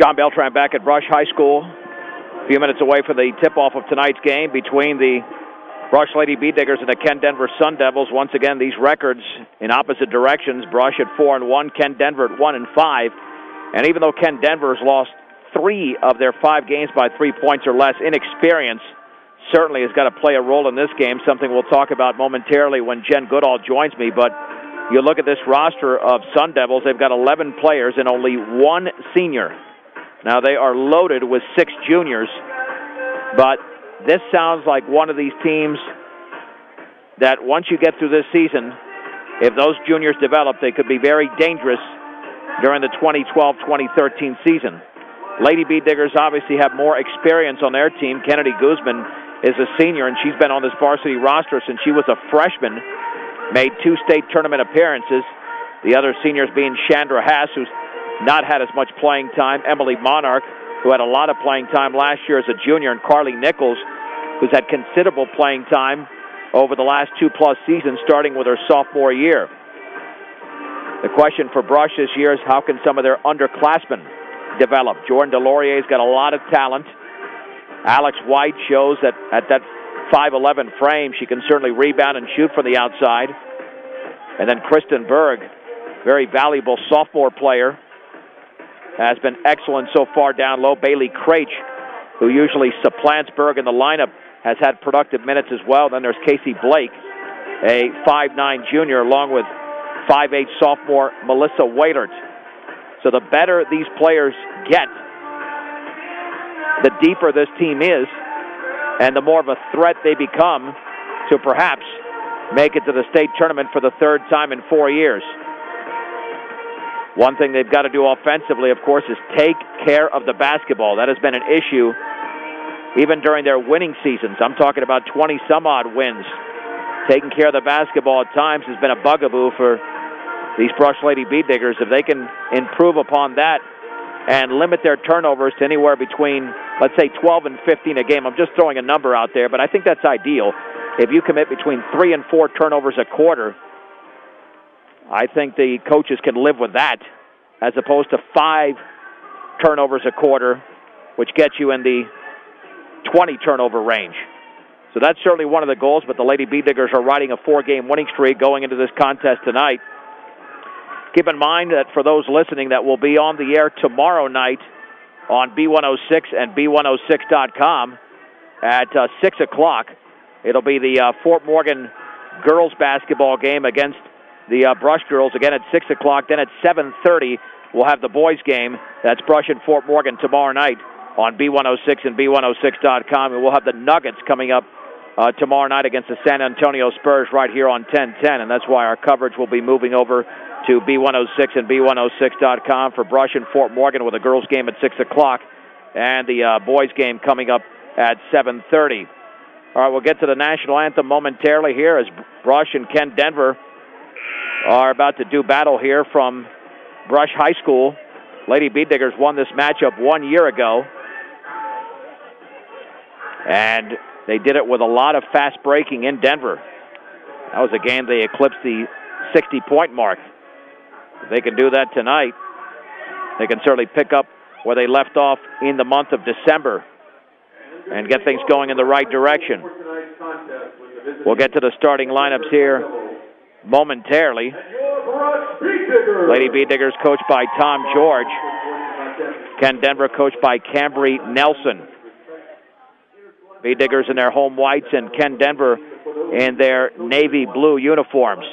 John Beltran back at Brush High School. A few minutes away from the tip-off of tonight's game between the Brush Lady Bee Diggers and the Ken Denver Sun Devils. Once again, these records in opposite directions. Brush at 4-1, Ken Denver at 1-5. And even though Ken Denver has lost 3 of their 5 games by 3 points or less, inexperience certainly has got to play a role in this game, something we'll talk about momentarily when Jen Goodall joins me. But you look at this roster of Sun Devils, they've got 11 players and only 1 senior. Now, they are loaded with 6 juniors, but this sounds like one of these teams that once you get through this season, if those juniors develop, they could be very dangerous during the 2012-2013 season. Lady Bee Diggers obviously have more experience on their team. Kennedy Guzman is a senior, and she's been on this varsity roster since she was a freshman, made 2 state tournament appearances. The other seniors being Chandra Haas, who's not had as much playing time, Emily Monarch, who had a lot of playing time last year as a junior, and Carly Nichols, who's had considerable playing time over the last 2+ seasons, starting with her sophomore year. The question for Brush this year is how can some of their underclassmen develop? Jordan Delorier's got a lot of talent. Alex White shows that at that 5'11" frame, she can certainly rebound and shoot from the outside. And then Kristen Berg, very valuable sophomore player, has been excellent so far down low. Bailey Craich, who usually supplants Berg in the lineup, has had productive minutes as well. Then there's Casey Blake, a 5'9" junior, along with 5'8" sophomore Melissa Wailert. So the better these players get, the deeper this team is, and the more of a threat they become to perhaps make it to the state tournament for the 3rd time in 4 years. One thing they've got to do offensively, of course, is take care of the basketball. That has been an issue even during their winning seasons. I'm talking about 20-some-odd wins. Taking care of the basketball at times has been a bugaboo for these Brush Lady Bee Diggers. If they can improve upon that and limit their turnovers to anywhere between, let's say, 12 and 15 a game. I'm just throwing a number out there, but I think that's ideal. If you commit between 3 and 4 turnovers a quarter, I think the coaches can live with that, as opposed to 5 turnovers a quarter, which gets you in the 20 turnover range. So that's certainly one of the goals, but the Lady Bee Diggers are riding a 4-game winning streak going into this contest tonight. Keep in mind that for those listening, that will be on the air tomorrow night on B106 and B106.com at 6 o'clock. It'll be the Fort Morgan girls basketball game against the Brush girls, again at 6 o'clock. Then at 7:30, we'll have the boys game. That's Brush and Fort Morgan tomorrow night on B106 and B106.com. And we'll have the Nuggets coming up tomorrow night against the San Antonio Spurs right here on 1010. And that's why our coverage will be moving over to B106 and B106.com for Brush and Fort Morgan with a girls game at 6 o'clock and the boys game coming up at 7:30. All right, we'll get to the national anthem momentarily here as Brush and Ken Denver are about to do battle here from Brush High School. Lady Bee Diggers won this matchup 1 year ago, and they did it with a lot of fast breaking in Denver. That was a game they eclipsed the 60-point mark. If they can do that tonight, they can certainly pick up where they left off in the month of December and get things going in the right direction. We'll get to the starting lineups here momentarily. Lady Bee Diggers coached by Tom George. Ken Denver coached by Cambry Nelson. Bee Diggers in their home whites and Ken Denver in their navy blue uniforms.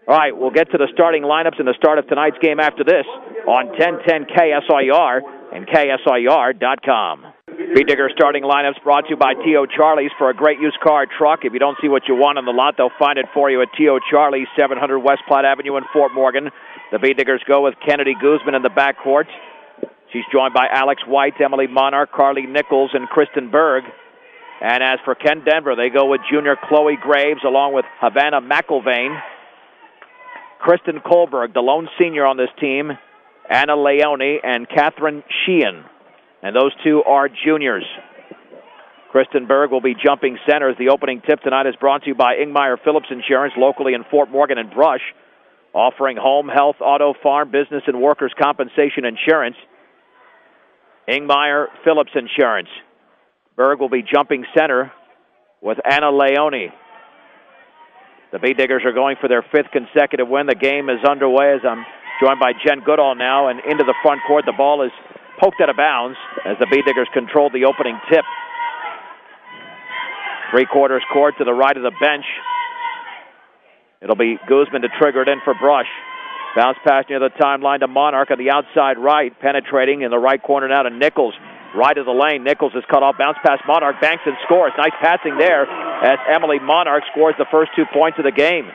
All right, we'll get to the starting lineups and the start of tonight's game after this on 1010 KSIR and KSIR.com. Bee Digger starting lineups brought to you by T.O. Charlie's for a great used car truck. If you don't see what you want on the lot, they'll find it for you at T.O. Charlie's, 700 West Platte Avenue in Fort Morgan. The Bee Diggers go with Kennedy Guzman in the backcourt. She's joined by Alex White, Emily Monarch, Carly Nichols, and Kristen Berg. And as for Ken Denver, they go with junior Chloe Graves along with Havana McIlvain, Kristen Kohlberg, the lone senior on this team, Anna Leone, and Catherine Sheehan. And those two are juniors. Kristen Berg will be jumping center as the opening tip tonight is brought to you by Ingmeyer Phillips Insurance, locally in Fort Morgan and Brush, offering home, health, auto, farm, business, and workers' compensation insurance. Ingmeyer Phillips Insurance. Berg will be jumping center with Anna Leone. The Bee Diggers are going for their 5th consecutive win. The game is underway as I'm joined by Jen Goodall now, and into the front court. The ball is poked out of bounds as the Bee Diggers control the opening tip. 3/4 court to the right of the bench. It'll be Guzman to trigger it in for Brush. Bounce pass near the timeline to Monarch on the outside right, penetrating in the right corner now to Nichols. Right of the lane, Nichols is cut off. Bounce pass, Monarch banks and scores. Nice passing there as Emily Monarch scores the first 2 points of the game.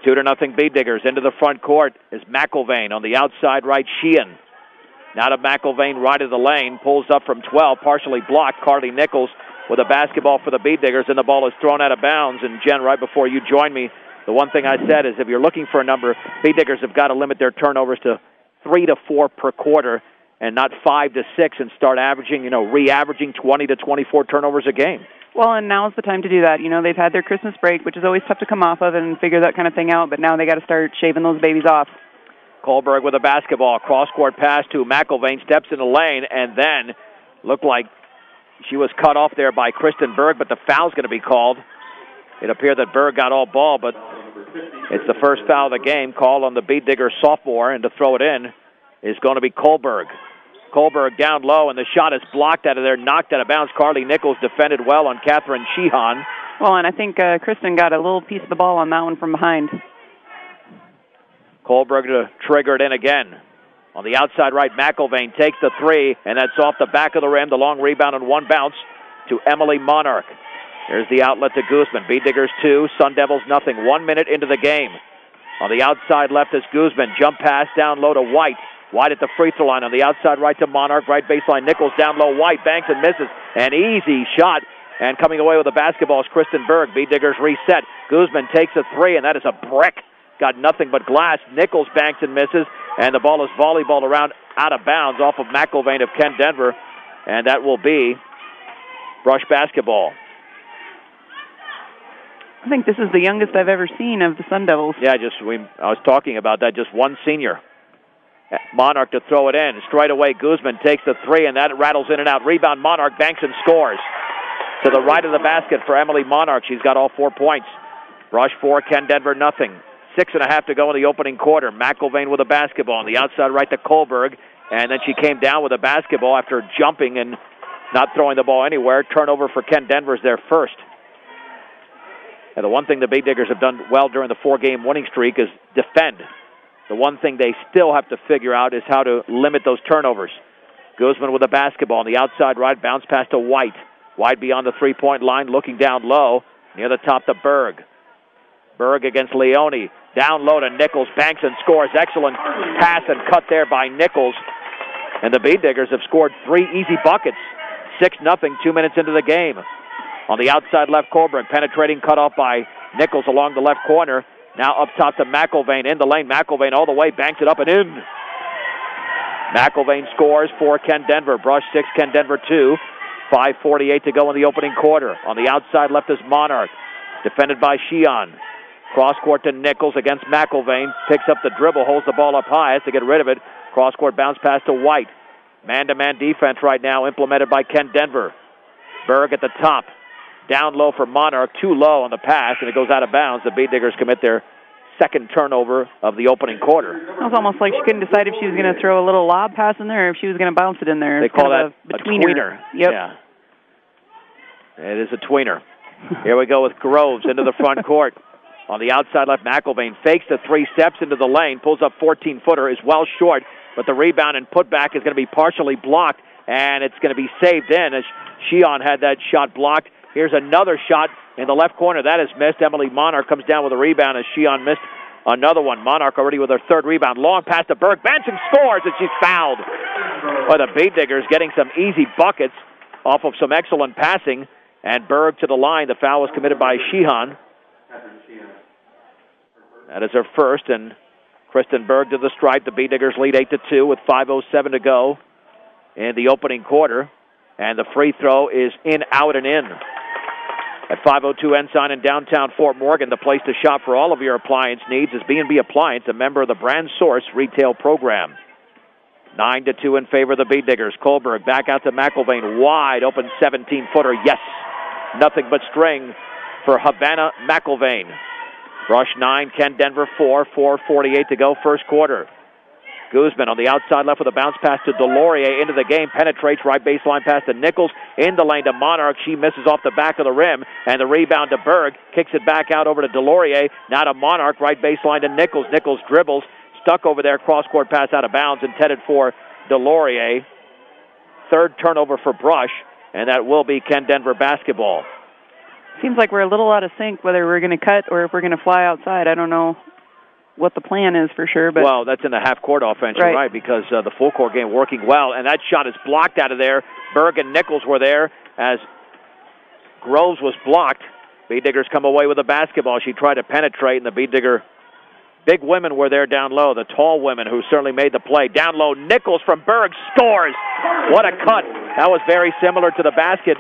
2-0 Bee Diggers. Into the front court is McIlvain on the outside right. Sheehan. Now to McIlvain, right of the lane. Pulls up from 12, partially blocked. Carly Nichols with a basketball for the Bee Diggers, and the ball is thrown out of bounds. And Jen, right before you joined me, the one thing I said is if you're looking for a number, Bee Diggers have got to limit their turnovers to 3 to 4 per quarter and not 5 to 6 and start averaging, re-averaging 20 to 24 turnovers a game. Well, and now's the time to do that. They've had their Christmas break, which is always tough to come off of and figure that kind of thing out, but now they got to start shaving those babies off. Kohlberg with a basketball. Cross-court pass to McIlvain, steps in the lane, and then looked like she was cut off there by Kristen Berg, but the foul's going to be called. It appeared that Berg got all ball, but it's the first foul of the game called on the Bee Digger sophomore, and to throw it in is going to be Kohlberg. Kohlberg down low, and the shot is blocked out of there, knocked out of bounds. Carly Nichols defended well on Catherine Sheehan. Well, and I think Kristen got a little piece of the ball on that one from behind. Kohlberg to trigger it in again. On the outside right, McIlvain takes the 3, and that's off the back of the rim. The long rebound on one bounce to Emily Monarch. Here's the outlet to Guzman. Bee Diggers 2, Sun Devils nothing. 1 minute into the game. On the outside left is Guzman. Jump pass down low to White. White at the free throw line. On the outside right to Monarch. Right baseline. Nichols down low. White banks and misses. An easy shot. And coming away with the basketball is Kristen Berg. Bee Diggers reset. Guzman takes a 3, and that is a brick. Got nothing but glass. Nichols banks and misses. And the ball is volleyballed around out of bounds off of McIlvain of Ken Denver. And that will be Brush basketball. I think this is the youngest I've ever seen of the Sun Devils. Yeah, I was talking about that. Just one senior. Monarch to throw it in. Straight away, Guzman takes the 3, and that rattles in and out. Rebound, Monarch banks and scores. To the right of the basket for Emily Monarch. She's got all 4 points. Brush 4, Ken Denver nothing. 6.5 to go in the opening quarter. McIlvain with a basketball on the outside right to Kohlberg, and then she came down with a basketball after jumping and not throwing the ball anywhere. Turnover for Ken Denver's their first. And the one thing the Bee Diggers have done well during the 4-game winning streak is defend. The one thing they still have to figure out is how to limit those turnovers. Guzman with a basketball on the outside right, bounce pass to White. White beyond the three-point line, looking down low, near the top to Berg. Berg against Leone. Down low to Nichols, banks and scores. Excellent pass and cut there by Nichols. And the Bee Diggers have scored 3 easy buckets. 6-0, 2 minutes into the game. On the outside left, Kohlberg penetrating, cut off by Nichols along the left corner. Now up top to McIlvain in the lane. McIlvain all the way, banks it up and in. McIlvain scores for Ken Denver. Brush 6, Ken Denver 2. 5:48 to go in the opening quarter. On the outside left is Monarch, defended by Sheehan. Cross court to Nichols against McIlvain. Picks up the dribble, holds the ball up high, has to get rid of it. Cross court bounce pass to White. Man-to-man defense right now implemented by Ken Denver. Berg at the top. Down low for Monarch, too low on the pass, and it goes out of bounds. The Bee Diggers commit their second turnover of the opening quarter. It was almost like she couldn't decide if she was going to throw a little lob pass in there or if she was going to bounce it in there. They call that a tweener. Yep. Yeah. It is a tweener. Here we go with Groves into the front court. On the outside left, McIlvain fakes the 3 steps into the lane, pulls up 14-footer, is well short, but the rebound and putback is going to be partially blocked, and it's going to be saved in as Sheehan had that shot blocked. Here's another shot in the left corner. That is missed. Emily Monarch comes down with a rebound as Sheehan missed another one. Monarch already with her 3rd rebound. Long pass to Berg. Benson scores, and she's fouled. Well, the Bee Diggers getting some easy buckets off of some excellent passing, and Berg to the line. The foul was committed by Sheehan. That is her first, and Kristen Berg to the stripe. The Bee Diggers lead 8-2 with 5:07 to go in the opening quarter, and the free throw is in, out, and in. At 502 Ensign in downtown Fort Morgan, the place to shop for all of your appliance needs is B&B Appliance, a member of the Brand Source retail program. 9-2 in favor of the Bead Diggers. Kohlberg back out to McIlvain. Wide open 17-footer. Yes. Nothing but string for Havana McIlvain. Brush 9, Ken Denver 4. 4:48 to go, first quarter. Guzman on the outside left with a bounce pass to Delorier into the game. Penetrates right baseline pass to Nichols. In the lane to Monarch. She misses off the back of the rim. And the rebound to Berg. Kicks it back out over to Delorier. Now to Monarch. Right baseline to Nichols. Nichols dribbles. Stuck over there. Cross-court pass out of bounds. Intended for Delorier. Third turnover for Brush. And that will be Ken Denver basketball. Seems like we're a little out of sync whether we're going to cut or if we're going to fly outside. I don't know what the plan is for sure. But well, that's in the half-court offense, right, because the full-court game working well. And that shot is blocked out of there. Berg and Nichols were there as Groves was blocked. Bead Diggers come away with a basketball. She tried to penetrate, and the Bead Digger big women were there down low, the tall women who certainly made the play. Down low, Nichols from Berg scores. What a cut. That was very similar to the basket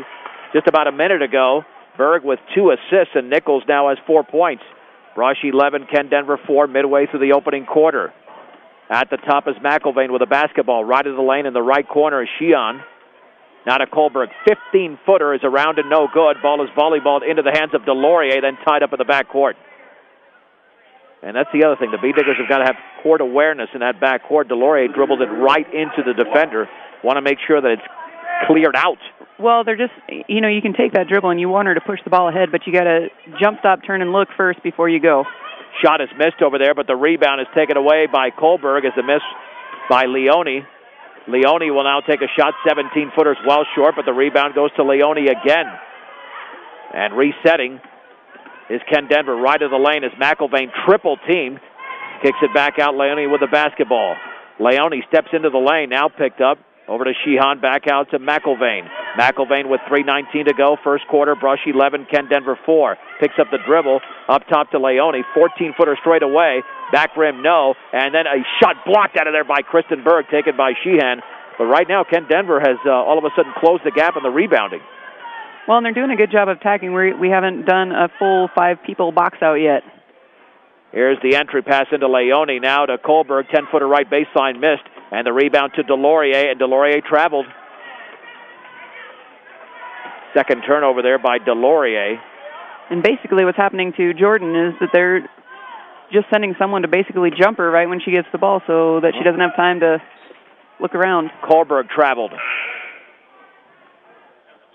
just about a minute ago. Berg with 2 assists, and Nichols now has 4 points. Brush 11, Ken Denver 4, midway through the opening quarter. At the top is McIlvain with a basketball. Right of the lane in the right corner is Sheehan. Now to Kohlberg. 15-footer is around and no good. Ball is volleyballed into the hands of Delorier, then tied up in the backcourt. And that's the other thing. The Bead Diggers have got to have court awareness in that backcourt. Delorier dribbled it right into the defender. Want to make sure that it's cleared out. Well, they're just, you can take that dribble and you want her to push the ball ahead, but you got to jump, stop, turn, and look first before you go. Shot is missed over there, but the rebound is taken away by Kohlberg as a miss by Leone. Leone will now take a shot, 17-footers well short, but the rebound goes to Leone again. And resetting is Ken Denver. Right of the lane is McIlvain, triple team. Kicks it back out, Leone with the basketball. Leone steps into the lane, now picked up. Over to Sheehan, back out to McIlvain. McIlvain with 3:19 to go. First quarter, Brush 11, Ken Denver 4. Picks up the dribble, up top to Leone. 14-footer straight away. Back rim, no. And then a shot blocked out of there by Kristen Berg, taken by Sheehan. But right now, Ken Denver has all of a sudden closed the gap in the rebounding. Well, and they're doing a good job of attacking. We haven't done a full 5-people box out yet. Here's the entry pass into Leone. Now to Kohlberg. 10-footer right baseline missed. And the rebound to Delorier, and Delorier traveled. Second turnover there by Delorier. And basically what's happening to Jordan is that they're just sending someone to basically jump her right when she gets the ball so that she doesn't have time to look around. Kohlberg traveled.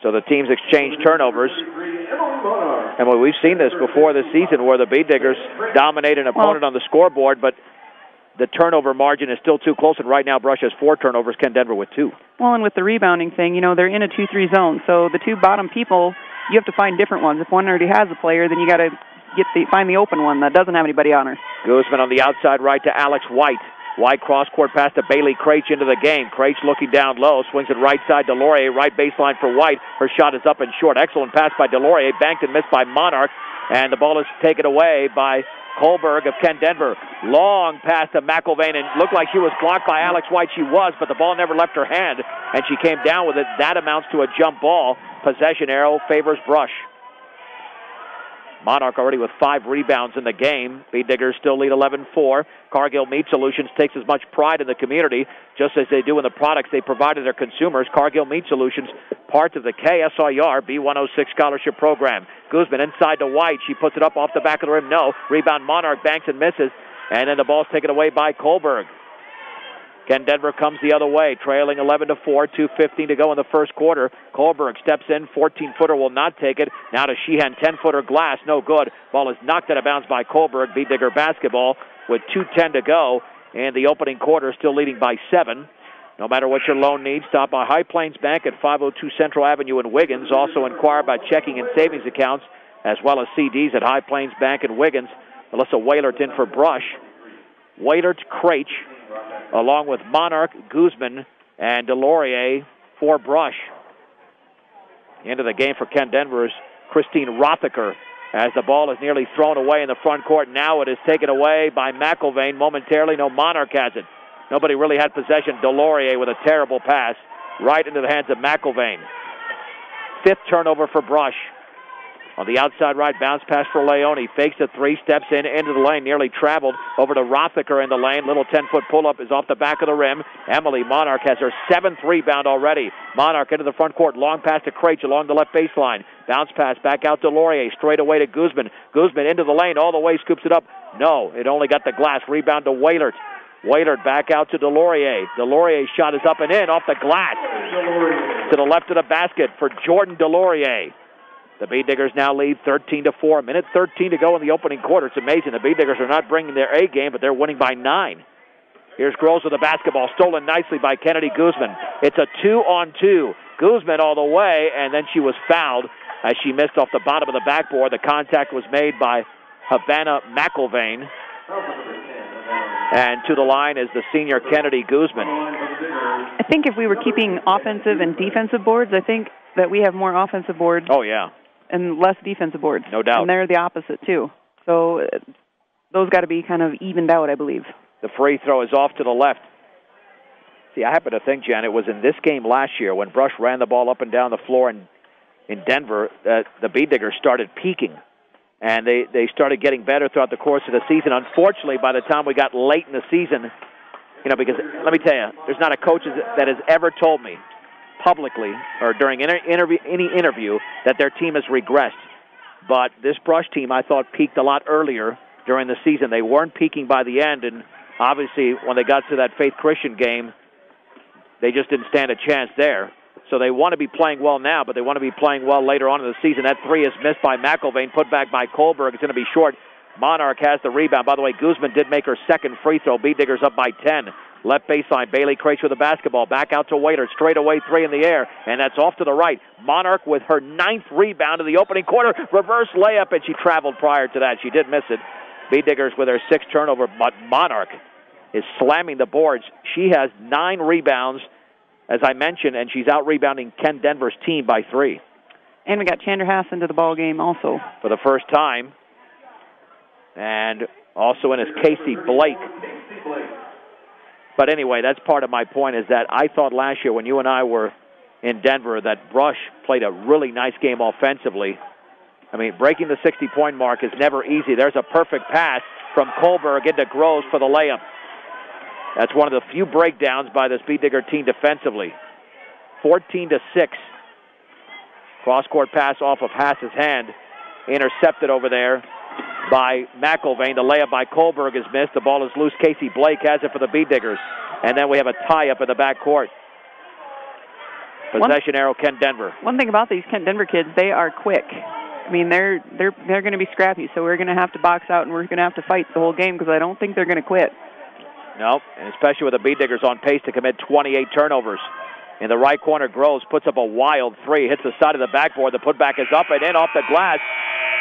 So the teams exchange turnovers. And we've seen this before this season where the Bead Diggers dominate an opponent on the scoreboard, but the turnover margin is still too close, and right now Brush has 4 turnovers, Ken Denver with 2. Well, and with the rebounding thing, they're in a 2-3 zone, so the 2 bottom people, you have to find different ones. If one already has a player, then you got to find the open one that doesn't have anybody on her. Guzman on the outside right to Alex White. White cross-court pass to Bailey Craich into the game. Craich looking down low, swings it right side Delorier, right baseline for White. Her shot is up and short. Excellent pass by Delorier, banked and missed by Monarch, and the ball is taken away by Kohlberg of Ken Denver. Long pass to McIlvain, and looked like she was blocked by Alex White. She was, but the ball never left her hand, and she came down with it. That amounts to a jump ball. Possession arrow favors Brush. Monarch already with 5 rebounds in the game. Bead Diggers still lead 11-4. Cargill Meat Solutions takes as much pride in the community, just as they do in the products they provide to their consumers. Cargill Meat Solutions, part of the KSIR B106 scholarship program. Guzman inside to White. She puts it up off the back of the rim. No. Rebound Monarch, banks and misses. And then the ball's taken away by Kohlberg. Ken Denver comes the other way, trailing 11-4, 2:15 to go in the first quarter. Kohlberg steps in, 14-footer will not take it. Now to Sheehan, 10-footer glass, no good. Ball is knocked out of bounds by Kohlberg. Bead Digger basketball with 2:10 to go, and the opening quarter still leading by 7. No matter what your loan needs, stop by High Plains Bank at 502 Central Avenue in Wiggins. Also inquire about checking and savings accounts, as well as CDs at High Plains Bank in Wiggins. Melissa Wailert in for Brush. Wailert, Craich, along with Monarch, Guzman, and Delorier for Brush. Into the game for Ken Denver is Christine Rothaker as the ball is nearly thrown away in the front court. Now it is taken away by McIlvain momentarily. No, Monarch has it. Nobody really had possession. Delorier with a terrible pass right into the hands of McIlvain. 5th turnover for Brush. On the outside right, bounce pass for Leone. Fakes a three, steps into the lane, nearly traveled over to Rothacker in the lane. Little 10-foot pull-up is off the back of the rim. Emily Monarch has her 7th rebound already. Monarch into the front court. Long pass to Craich along the left baseline. Bounce pass back out to Laurier. Straight away to Guzman. Guzman into the lane. All the way, scoops it up. No, it only got the glass. Rebound to Wailert. Wailert back out to Delorier. Delorier's shot is up and in off the glass. To the left of the basket for Jordan Delorier. The Beatdiggers now lead 13-4. Minute 13 to go in the opening quarter. It's amazing. The Beatdiggers are not bringing their A game, but they're winning by 9. Here's Groves with the basketball. Stolen nicely by Kennedy Guzman. It's a 2-on-2. Guzman all the way, and then she was fouled as she missed off the bottom of the backboard. The contact was made by Havana McIlvain. And to the line is the senior Kennedy Guzman. I think if we were keeping offensive and defensive boards, I think that we have more offensive boards. Oh, yeah. And less defensive boards. No doubt. And they're the opposite, too. So those got to be kind of evened out, I believe. The free throw is off to the left. See, I happen to think, Jen, it was in this game last year when Brush ran the ball up and down the floor in Denver that the Beatdiggers started peaking. And they started getting better throughout the course of the season. Unfortunately, by the time we got late in the season, because let me tell you, there's not a coach that has ever told me publicly or during any interview that their team has regressed. But this Brush team, I thought, peaked a lot earlier during the season. They weren't peaking by the end, and obviously when they got to that Faith Christian game, they just didn't stand a chance there. So they want to be playing well now, but they want to be playing well later on in the season. That three is missed by McIlvain, put back by Kohlberg. It's going to be short. Monarch has the rebound. By the way, Guzman did make her second free throw. Beatdiggers up by 10. Left baseline, Bailey Craich with the basketball. Back out to Waiter. Straight away three in the air, and that's off to the right. Monarch with her 9th rebound in the opening quarter. Reverse layup, and she traveled prior to that. She did miss it. Beatdiggers with her 6th turnover, but Monarch is slamming the boards. She has 9 rebounds, as I mentioned, and she's out-rebounding Ken Denver's team by 3. And we got Chandra Haas into the ball game also. For the first time. And also in is Casey Blake. But anyway, that's part of my point, is that I thought last year when you and I were in Denver that Brush played a really nice game offensively. I mean, breaking the 60-point mark is never easy. There's a perfect pass from Kohlberg into Groves for the layup. That's one of the few breakdowns by this Beatdigger team defensively. 14-6. Cross-court pass off of Haas's hand. Intercepted over there by McIlvain. The layup by Kohlberg is missed. The ball is loose. Casey Blake has it for the Beatdiggers. And then we have a tie-up in the backcourt. Possession arrow, Kent Denver. One thing about these Kent Denver kids, they are quick. I mean, they're going to be scrappy, so we're going to have to box out and we're going to have to fight the whole game because I don't think they're going to quit. No, and especially with the Beatdiggers on pace to commit 28 turnovers. In the right corner, Groves puts up a wild three, hits the side of the backboard. The putback is up and in off the glass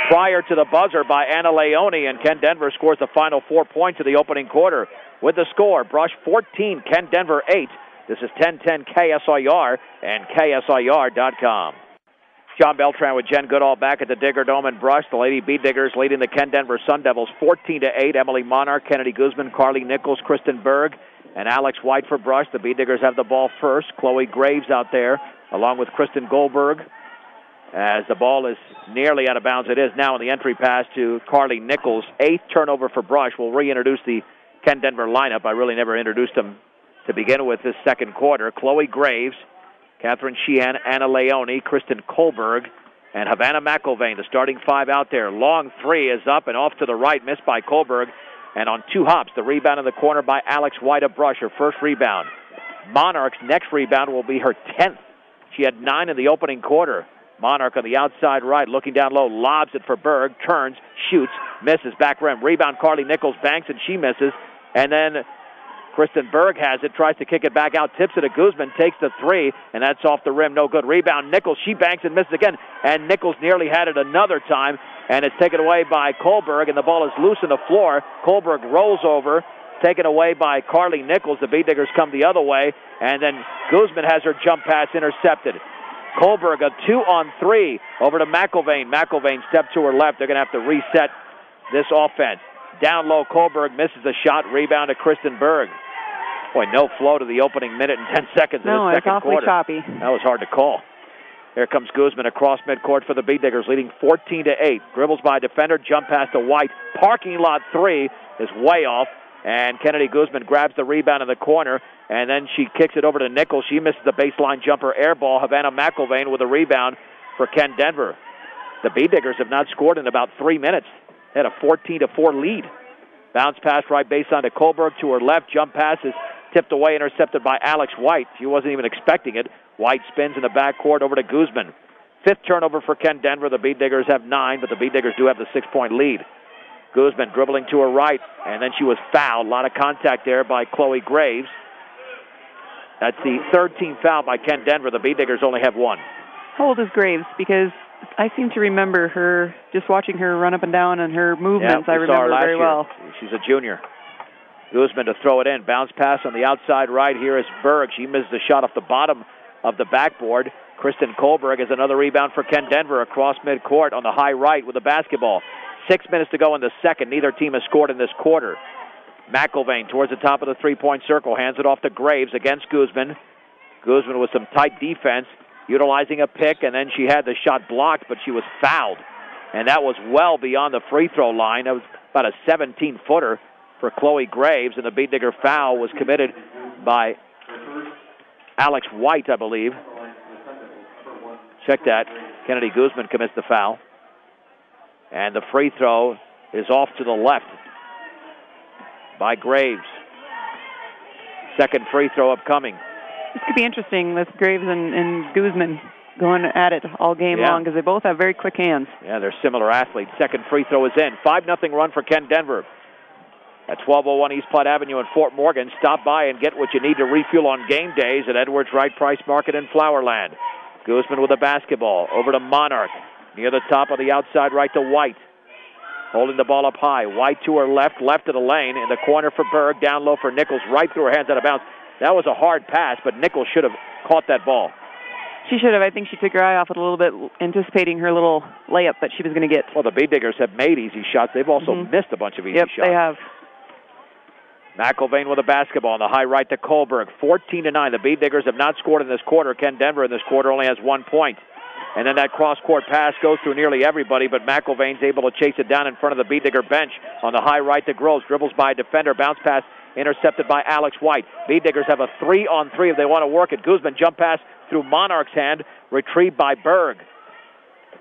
prior to the buzzer by Anna Leone, and Ken Denver scores the final 4 points of the opening quarter. With the score, Brush 14, Ken Denver 8. This is 1010 KSIR and KSIR.com. John Beltran with Jen Goodall back at the Digger Dome in Brush. The Lady Beatdiggers leading the Ken Denver Sun Devils 14-8. Emily Monarch, Kennedy Guzman, Carly Nichols, Kristen Berg, and Alex White for Brush. The Beatdiggers have the ball first. Chloe Graves out there along with Kristen Goldberg. As the ball is nearly out of bounds, it is now in the entry pass to Carly Nichols. 8th turnover for Brush. We'll reintroduce the Ken Denver lineup. I really never introduced them to begin with this second quarter. Chloe Graves, Catherine Sheehan, Anna Leone, Kristen Kohlberg, and Havana McIlvain, the starting 5 out there. Long three is up and off to the right, missed by Kohlberg. And on 2 hops, the rebound in the corner by Alex White of Brush, her first rebound. Monarch's next rebound will be her 10th. She had 9 in the opening quarter. Monarch on the outside right, looking down low, lobs it for Berg, turns, shoots, misses, back rim. Rebound, Carly Nichols banks, and she misses. And then Kristen Berg has it, tries to kick it back out, tips it to Guzman, takes the three, and that's off the rim, no good. Rebound, Nichols, she banks and misses again, and Nichols nearly had it another time, and it's taken away by Kohlberg, and the ball is loose on the floor. Kohlberg rolls over, taken away by Carly Nichols. The Beatdiggers come the other way, and then Guzman has her jump pass intercepted. Kohlberg, a 2-on-3 over to McIlvain. McIlvain stepped to her left. They're going to have to reset this offense. Down low, Kohlberg misses the shot. Rebound to Kristen Berg. Boy, no flow to the opening minute and 10 seconds of the second quarter. No, it's awfully choppy. That was hard to call. Here comes Guzman across midcourt for the Bead Diggers, leading 14-8. Dribbles by a defender, jump pass to White. Parking lot three is way off, and Kennedy Guzman grabs the rebound in the corner, and then she kicks it over to Nichols. She misses the baseline jumper air ball. Havana McIlvain with a rebound for Ken Denver. The Bead Diggers have not scored in about 3 minutes. They had a 14-4 lead. Bounce pass right baseline to Kohlberg to her left. Jump pass is tipped away, intercepted by Alex White. She wasn't even expecting it. White spins in the backcourt over to Guzman. 5th turnover for Ken Denver. The Bead Diggers have 9, but the Bead Diggers do have the 6-point lead. Guzman dribbling to her right, and then she was fouled. A lot of contact there by Chloe Graves. That's the 3rd team foul by Ken Denver. The Bead Diggers only have 1. How old is Graves? Because I seem to remember her, just watching her run up and down and her movements, I remember her very well. She's a junior. Guzman to throw it in. Bounce pass on the outside right. Here is Berg. She misses the shot off the bottom of the backboard. Kristen Kohlberg has another rebound for Ken Denver across midcourt on the high right with the basketball. 6 minutes to go in the second. Neither team has scored in this quarter. McIlvain towards the top of the three-point circle. Hands it off to Graves against Guzman. Guzman with some tight defense, utilizing a pick, and then she had the shot blocked, but she was fouled. And that was well beyond the free throw line. That was about a 17-footer for Chloe Graves, and the Bead Digger foul was committed by Alex White, I believe. Check that. Kennedy Guzman commits the foul. And the free throw is off to the left by Graves. Second free throw upcoming. This could be interesting with Graves and Guzman going at it all game long because they both have very quick hands. Yeah, they're similar athletes. Second free throw is in. 5-0 run for Ken Denver. At 1201 East Platte Avenue in Fort Morgan. Stop by and get what you need to refuel on game days at Edwards Wright Price Market in Flowerland. Guzman with the basketball. Over to Monarch. Near the top of the outside right to White. Holding the ball up high. White to her left of the lane. In the corner for Berg. Down low for Nichols. Right through her hands out of bounds. That was a hard pass, but Nichols should have caught that ball. She should have. I think she took her eye off it a little bit, anticipating her little layup that she was going to get. Well, the Bead Diggers have made easy shots. They've also missed a bunch of easy shots. Yep, they have. McIlvain with a basketball on the high right to Kohlberg. 14-9. The Bead Diggers have not scored in this quarter. Ken Denver in this quarter only has 1 point. And then that cross-court pass goes through nearly everybody, but McIlvain's able to chase it down in front of the Bead Digger bench on the high right to Groves. Dribbles by a defender. Bounce pass intercepted by Alex White. Bead Diggers have a 3-on-3 if they want to work it. Guzman jump pass through Monarch's hand. Retrieved by Berg.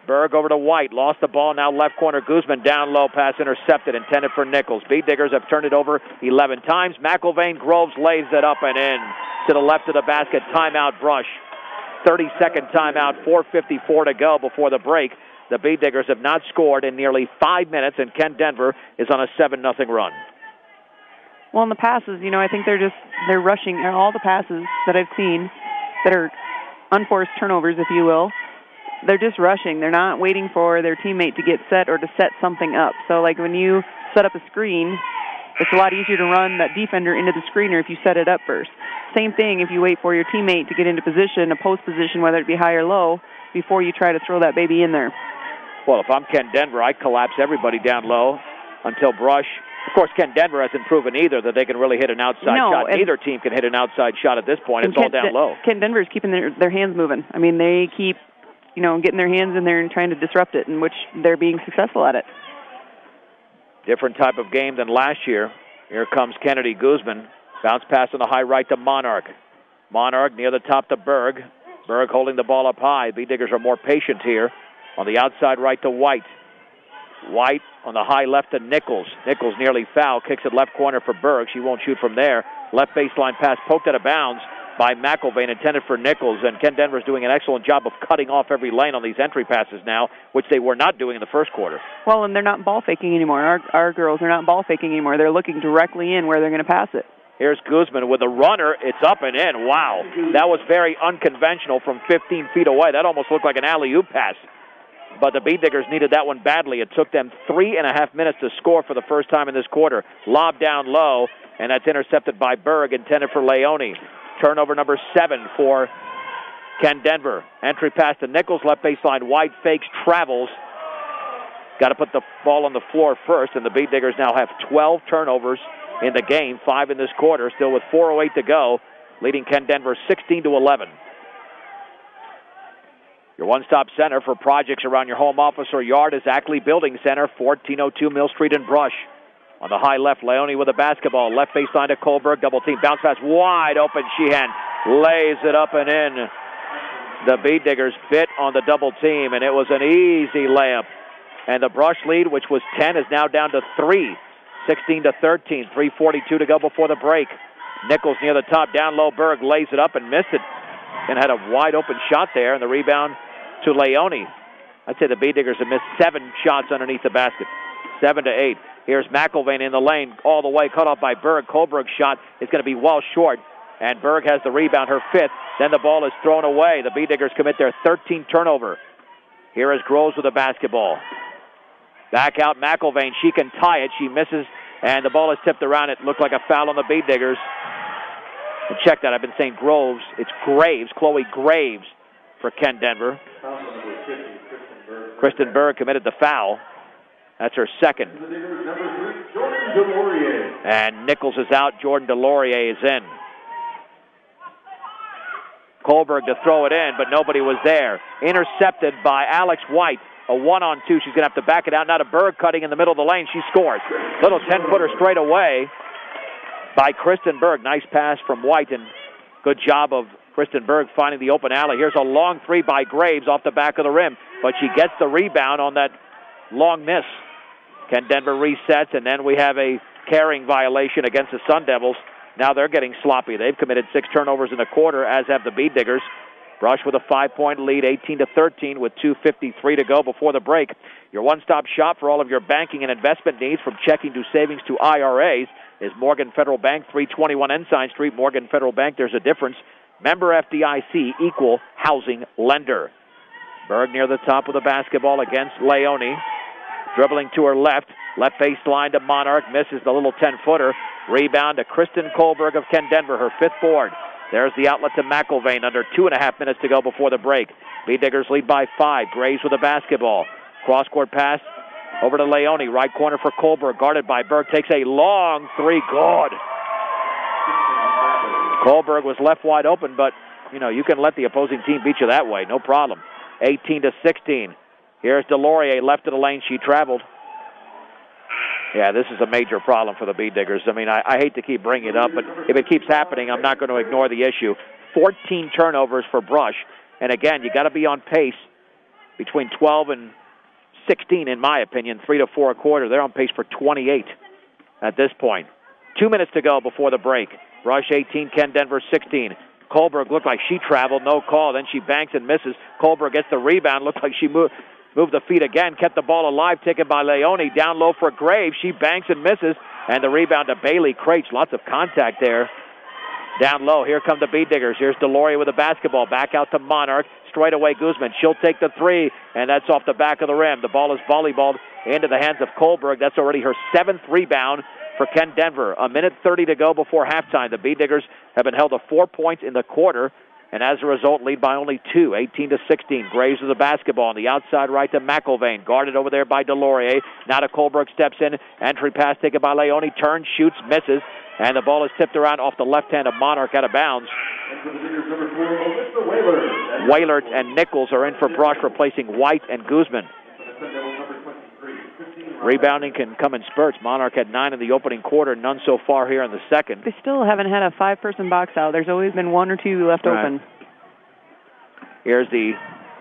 Berg over to White. Lost the ball. Now left corner. Guzman down low. Pass intercepted. Intended for Nichols. Bead Diggers have turned it over 11 times. McIlvain Groves lays it up and in to the left of the basket. Timeout Brush. 30-second timeout. 4:54 to go before the break. The Bead Diggers have not scored in nearly 5 minutes, and Ken Denver is on a 7-0 run. Well, in the passes, I think they're rushing all the passes that I've seen that are unforced turnovers, if you will. They're just rushing. They're not waiting for their teammate to get set or to set something up. So, like when you set up a screen, it's a lot easier to run that defender into the screener if you set it up first. Same thing if you wait for your teammate to get into position, a post position, whether it be high or low, before you try to throw that baby in there. Well, if I'm Ken Denver, I collapse everybody down low until Brush. Of course, Ken Denver hasn't proven either that they can really hit an outside shot. Neither team can hit an outside shot at this point. It's all down low. Ken Denver's keeping their hands moving. I mean, they keep, getting their hands in there and trying to disrupt it, in which they're being successful at it. Different type of game than last year. Here comes Kennedy Guzman. Bounce pass on the high right to Monarch. Monarch near the top to Berg. Berg holding the ball up high. Bead Diggers are more patient here. On the outside right to White. White on the high left to Nichols. Nichols nearly fouled. Kicks it left corner for Berg. She won't shoot from there. Left baseline pass poked out of bounds by McIlvain, intended for Nichols. And Ken Denver's doing an excellent job of cutting off every lane on these entry passes now, which they were not doing in the first quarter. Well, and they're not ball faking anymore. Our girls are not ball faking anymore. They're looking directly in where they're going to pass it. Here's Guzman with a runner. It's up and in. Wow. That was very unconventional from 15 feet away. That almost looked like an alley-oop pass. But the Bead Diggers needed that one badly. It took them 3.5 minutes to score for the first time in this quarter. Lob down low, and that's intercepted by Berg, intended for Leone. Turnover number 7 for Ken Denver. Entry pass to Nichols, left baseline. White fakes, travels. Got to put the ball on the floor first, and the Bead Diggers now have 12 turnovers in the game, 5 in this quarter, still with 4:08 to go, leading Ken Denver 16-11. Your one-stop center for projects around your home office or yard is Ackley Building Center, 1402 Mill Street in Brush. On the high left, Leone with a basketball. Left baseline to Kohlberg. Double team. Bounce pass wide open. Sheehan lays it up and in. The Bead Diggers bit on the double team, and it was an easy layup. And the Brush lead, which was 10, is now down to 3. 16-13. 3:42 to go before the break. Nichols near the top. Down low. Berg lays it up and missed it. And had a wide open shot there. And the rebound to Leone. I'd say the Bead Diggers have missed 7 shots underneath the basket. 7-8. Here's McIlvain in the lane all the way, cut off by Berg. Kohlberg's shot is going to be well short, and Berg has the rebound, her 5th. Then the ball is thrown away. The Bead Diggers commit their 13th turnover. Here is Groves with the basketball. Back out McIlvain. She can tie it. She misses, and the ball is tipped around. It looked like a foul on the Bead Diggers. And check that. I've been saying Groves. It's Graves, Chloe Graves for Ken Denver. Kristen Berg committed the foul. That's her 2nd. And Nichols is out. Jordan DeLaurier is in. Kohlberg to throw it in, but nobody was there. Intercepted by Alex White. A 1-on-2. She's going to have to back it out. Now to Berg cutting in the middle of the lane. She scores. Little 10-footer straight away by Kristen Berg. Nice pass from White, and good job of Kristen Berg finding the open alley. Here's a long 3 by Graves off the back of the rim, but she gets the rebound on that long miss. Ken Denver resets, and then we have a carrying violation against the Sun Devils. Now they're getting sloppy. They've committed 6 turnovers in the quarter, as have the Bead Diggers. Brush with a 5-point lead, 18-13, with 2:53 to go before the break. Your one-stop shop for all of your banking and investment needs, from checking to savings to IRAs, is Morgan Federal Bank, 321 Ensign Street. Morgan Federal Bank, there's a difference. Member FDIC, equal housing lender. Berg near the top with the basketball against Leone. Dribbling to her left baseline to Monarch, misses the little 10-footer. Rebound to Kristen Kohlberg of Ken Denver, her 5th board. There's the outlet to McIlvain, under 2.5 minutes to go before the break. Bead Diggers lead by 5. Graves with the basketball. Cross-court pass over to Leone, right corner for Kohlberg, guarded by Berg, takes a long 3, good. Kohlberg was left wide open, but, you can let the opposing team beat you that way, no problem. 18-16. Here's DeLaurier, left of the lane. She traveled. Yeah, this is a major problem for the Bead Diggers. I hate to keep bringing it up, but if it keeps happening, I'm not going to ignore the issue. 14 turnovers for Brush. And again, you got to be on pace between 12 and 16, in my opinion, 3 to 4 a quarter. They're on pace for 28 at this point. 2 minutes to go before the break. Brush 18, Ken Denver 16. Kohlberg looked like she traveled, no call. Then she banks and misses. Kohlberg gets the rebound. Looked like she moved the feet again, kept the ball alive, taken by Leone. Down low for Graves. She banks and misses. And the rebound to Bailey Craich. Lots of contact there. Down low, here come the Bead Diggers. Here's DeLaurier with the basketball. Back out to Monarch. Straight away Guzman. She'll take the 3, and that's off the back of the rim. The ball is volleyballed into the hands of Kohlberg. That's already her 7th rebound for Ken Denver. 1:30 to go before halftime. The Bead Diggers have been held to 4 points in the quarter, and as a result, lead by only 2, 18-16. Graves with the basketball on the outside right to McIlvain. Guarded over there by DeLaurier. Now to Kohlberg, steps in. Entry pass taken by Leone. Turns, shoots, misses. And the ball is tipped around off the left hand of Monarch, out of bounds. Waylert and Nichols are in for Brush, replacing White and Guzman. Rebounding can come in spurts. Monarch had 9 in the opening quarter, none so far here in the second. They still haven't had a 5-person box out. There's always been 1 or 2 left open. Here's the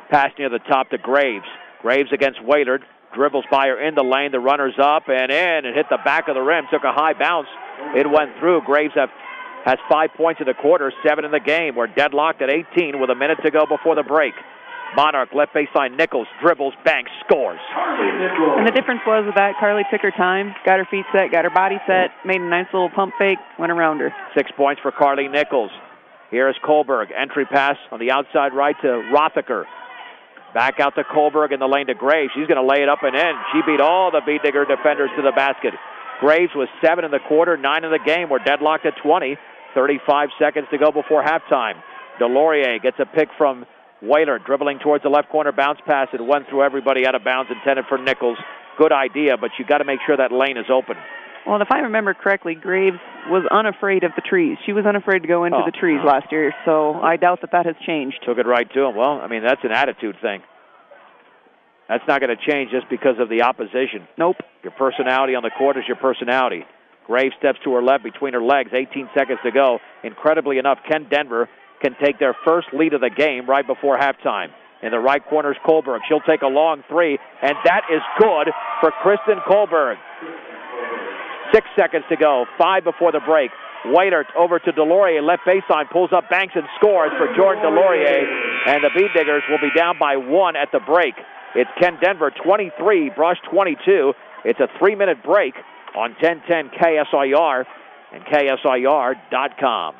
pass near the top to Graves. Graves against Waylert. Dribbles by her in the lane. The runner's up and in. It hit the back of the rim. Took a high bounce. It went through. Graves has 5 points in the quarter, 7 in the game. We're deadlocked at 18 with a minute to go before the break. Monarch, left baseline, Nichols, dribbles, banks, scores. And the difference was with that, Carly took her time, got her feet set, got her body set, made a nice little pump fake, went around her. 6 points for Carly Nichols. Here is Kohlberg. Entry pass on the outside right to Rothacker. Back out to Kohlberg in the lane to Graves. She's going to lay it up and in. She beat all the Bead Digger defenders to the basket. Graves was 7 in the quarter, 9 in the game. We're deadlocked at 20. 35 seconds to go before halftime. DeLaurier gets a pick from Waylert, dribbling towards the left corner, bounce pass. It went through everybody, out of bounds, intended for Nichols. Good idea, but you got to make sure that lane is open. Well, if I remember correctly, Graves was unafraid of the trees. She was unafraid to go into the trees last year, so I doubt that has changed. Took it right to him. Well, I mean, that's an attitude thing. That's not going to change just because of the opposition. Nope. Your personality on the court is your personality. Graves steps to her left between her legs, 18 seconds to go. Incredibly enough, Ken Denver can take their first lead of the game right before halftime. In the right corner is Kohlberg. She'll take a long three, and that is good for Kristen Kohlberg. 6 seconds to go, 5 before the break. Waiter over to Delorier, left baseline, pulls up Banks and scores for Jordan Delorier, and the Bead Diggers will be down by 1 at the break. It's Ken Denver 23, Brush 22. It's a 3-minute break on 1010 KSIR and KSIR.com.